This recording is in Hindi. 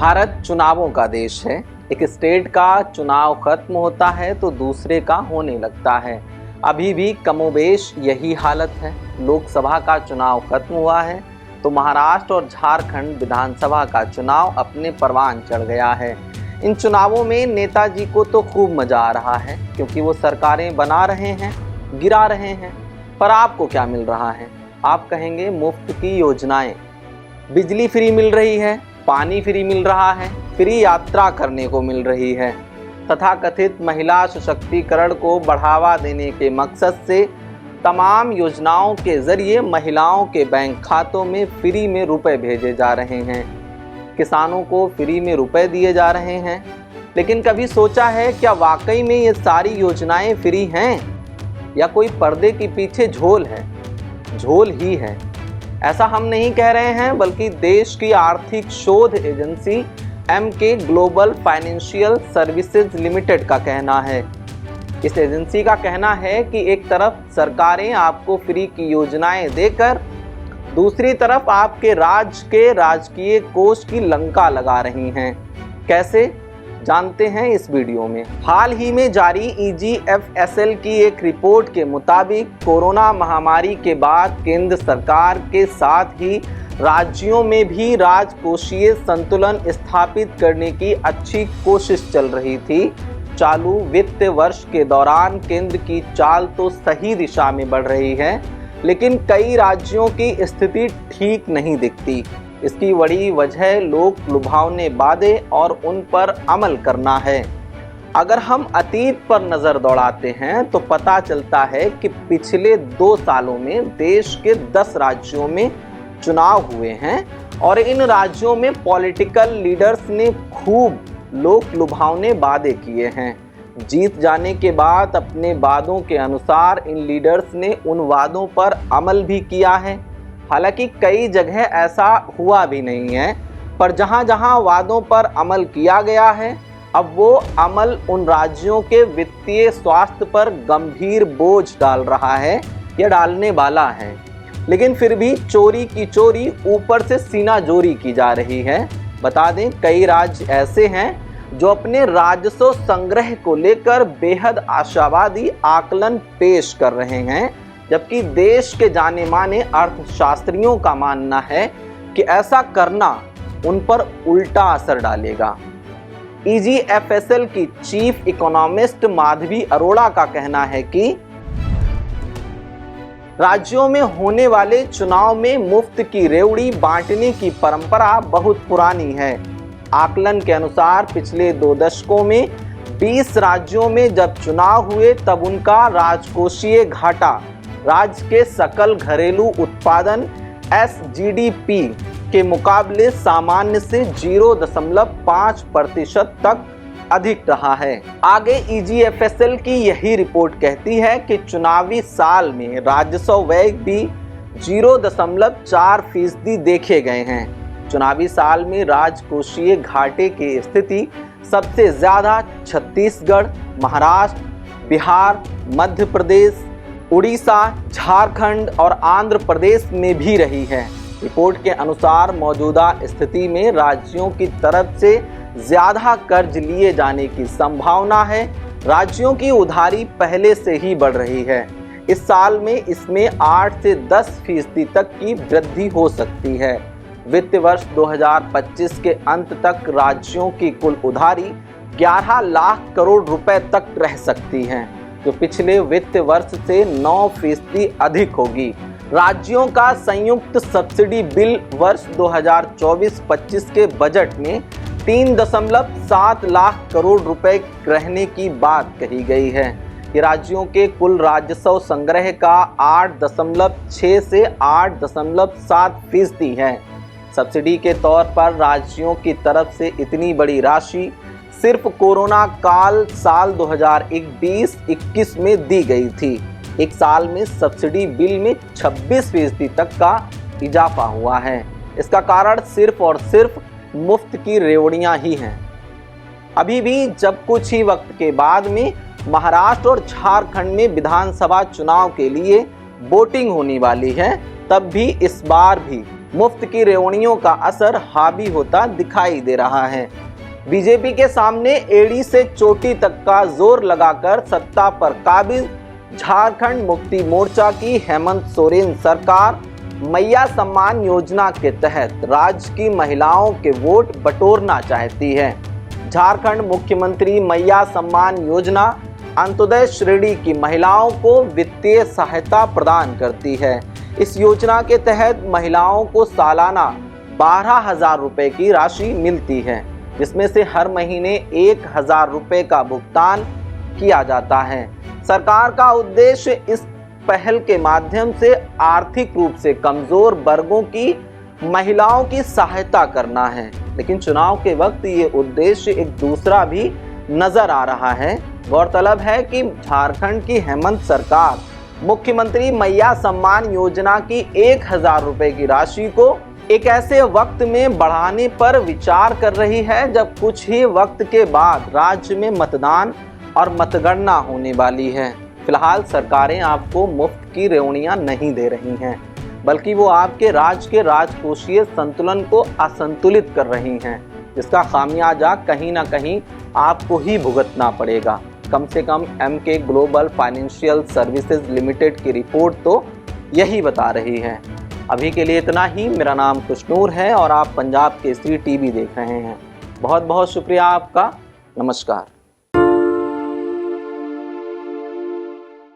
भारत चुनावों का देश है। एक स्टेट का चुनाव खत्म होता है तो दूसरे का होने लगता है। अभी भी कमोबेश यही हालत है। लोकसभा का चुनाव खत्म हुआ है तो महाराष्ट्र और झारखंड विधानसभा का चुनाव अपने परवान चढ़ गया है। इन चुनावों में नेताजी को तो खूब मजा आ रहा है क्योंकि वो सरकारें बना रहे हैं, गिरा रहे हैं। पर आपको क्या मिल रहा है? आप कहेंगे मुफ्त की योजनाएं, बिजली फ्री मिल रही है, पानी फ्री मिल रहा है, फ्री यात्रा करने को मिल रही है। तथाकथित महिला सशक्तिकरण को बढ़ावा देने के मकसद से तमाम योजनाओं के जरिए महिलाओं के बैंक खातों में फ्री में रुपए भेजे जा रहे हैं। किसानों को फ्री में रुपए दिए जा रहे हैं। लेकिन कभी सोचा है क्या वाकई में ये सारी योजनाएं फ्री हैं या कोई पर्दे के पीछे झोल है? झोल ही है। ऐसा हम नहीं कह रहे हैं बल्कि देश की आर्थिक शोध agency MK global financial services limited का कहना है। इस एजेंसी का कहना है कि एक तरफ सरकारें आपको फ्री की योजनाएं देकर दूसरी तरफ आपके राज्य के राजकीय कोष की लंका लगा रही हैं। कैसे, जानते हैं इस वीडियो में। हाल ही में जारी EGFSL की एक रिपोर्ट के मुताबिक कोरोना महामारी के बाद केंद्र सरकार के साथ ही राज्यों में भी राजकोषीय संतुलन स्थापित करने की अच्छी कोशिश चल रही थी। चालू वित्त वर्ष के दौरान केंद्र की चाल तो सही दिशा में बढ़ रही है, लेकिन कई राज्यों की स्थिति ठीक नहीं दिखती। इसकी बड़ी वजह लोक लुभावने वादे और उन पर अमल करना है। अगर हम अतीत पर नज़र दौड़ाते हैं तो पता चलता है कि पिछले 2 सालों में देश के 10 राज्यों में चुनाव हुए हैं और इन राज्यों में पॉलिटिकल लीडर्स ने खूब लोक लुभावने वादे किए हैं। जीत जाने के बाद अपने वादों के अनुसार इन लीडर्स ने उन वादों पर अमल भी किया है। हालांकि कई जगह ऐसा हुआ भी नहीं है, पर जहां जहां वादों पर अमल किया गया है अब वो अमल उन राज्यों के वित्तीय स्वास्थ्य पर गंभीर बोझ डाल रहा है या डालने वाला है। लेकिन फिर भी चोरी की चोरी ऊपर से सीना जोरी की जा रही है। बता दें, कई राज्य ऐसे हैं जो अपने राजस्व संग्रह को लेकर बेहद आशावादी आकलन पेश कर रहे हैं, जबकि देश के जाने माने अर्थशास्त्रियों का मानना है कि ऐसा करना उन पर उल्टा असर डालेगा। EGFSL की चीफ इकोनॉमिस्ट माधवी अरोड़ा का कहना है कि राज्यों में होने वाले चुनाव में मुफ्त की रेवड़ी बांटने की परंपरा बहुत पुरानी है। आकलन के अनुसार पिछले 2 दशकों में 20 राज्यों में जब चुनाव हुए तब उनका राजकोषीय घाटा राज्य के सकल घरेलू उत्पादन SGDP के मुकाबले सामान्य से 0.5% तक अधिक रहा है। आगे EGFSL की यही रिपोर्ट कहती है कि चुनावी साल में राजस्व व्यय भी 0.4% देखे गए हैं। चुनावी साल में राजकोषीय घाटे की स्थिति सबसे ज्यादा छत्तीसगढ़, महाराष्ट्र, बिहार, मध्य प्रदेश, उड़ीसा, झारखंड और आंध्र प्रदेश में भी रही है। रिपोर्ट के अनुसार मौजूदा स्थिति में राज्यों की तरफ से ज्यादा कर्ज लिए जाने की संभावना है। राज्यों की उधारी पहले से ही बढ़ रही है। इस साल में इसमें 8 से 10% तक की वृद्धि हो सकती है। वित्त वर्ष 2025 के अंत तक राज्यों की कुल उधारी 11 लाख करोड़ रुपए तक रह सकती है, जो पिछले वित्त वर्ष से 9% अधिक होगी। राज्यों का संयुक्त सब्सिडी बिल वर्ष 2024-25 के बजट में 3.7 लाख करोड़ रुपए रहने की बात कही गई है। ये राज्यों के कुल राजस्व संग्रह का 8.6 से 8.7% है। सब्सिडी के तौर पर राज्यों की तरफ से इतनी बड़ी राशि सिर्फ कोरोना काल साल 2020-21 में दी गई थी। एक साल में सब्सिडी बिल में 26% तक का इजाफा हुआ है। इसका कारण सिर्फ और सिर्फ मुफ्त की रेवड़ियां ही हैं। अभी भी जब कुछ ही वक्त के बाद में महाराष्ट्र और झारखंड में विधानसभा चुनाव के लिए वोटिंग होने वाली है, तब भी इस बार भी मुफ्त की रेवड़ियों का असर हावी होता दिखाई दे रहा है। बीजेपी के सामने एड़ी से चोटी तक का जोर लगाकर सत्ता पर काबिज झारखंड मुक्ति मोर्चा की हेमंत सोरेन सरकार मैया सम्मान योजना के तहत राज्य की महिलाओं के वोट बटोरना चाहती है। झारखंड मुख्यमंत्री मैया सम्मान योजना अंत्योदय श्रेणी की महिलाओं को वित्तीय सहायता प्रदान करती है। इस योजना के तहत महिलाओं को सालाना 12,000 रुपए की राशि मिलती है, जिसमें से हर महीने 1,000 रुपए का भुगतान किया जाता है। सरकार का उद्देश्य इस पहल के माध्यम से आर्थिक रूप से कमजोर वर्गों की महिलाओं की सहायता करना है। लेकिन चुनाव के वक्त ये उद्देश्य एक दूसरा भी नजर आ रहा है। गौरतलब है कि झारखंड की हेमंत सरकार मुख्यमंत्री मैया सम्मान योजना की 1,000 रुपए की राशि को एक ऐसे वक्त में बढ़ाने पर विचार कर रही है जब कुछ ही वक्त के बाद राज्य में मतदान और मतगणना होने वाली है। फिलहाल सरकारें आपको मुफ्त की रेवड़ियां नहीं दे रही हैं, बल्कि वो आपके राज्य के राजकोषीय संतुलन को असंतुलित कर रही हैं, जिसका खामियाजा कहीं ना कहीं आपको ही भुगतना पड़ेगा। कम से कम MK global financial services limited की रिपोर्ट तो यही बता रही है। अभी के लिए इतना ही। मेरा नाम खुशनूर है और आप पंजाब केसरी टीवी देख रहे हैं। बहुत बहुत शुक्रिया आपका। नमस्कार।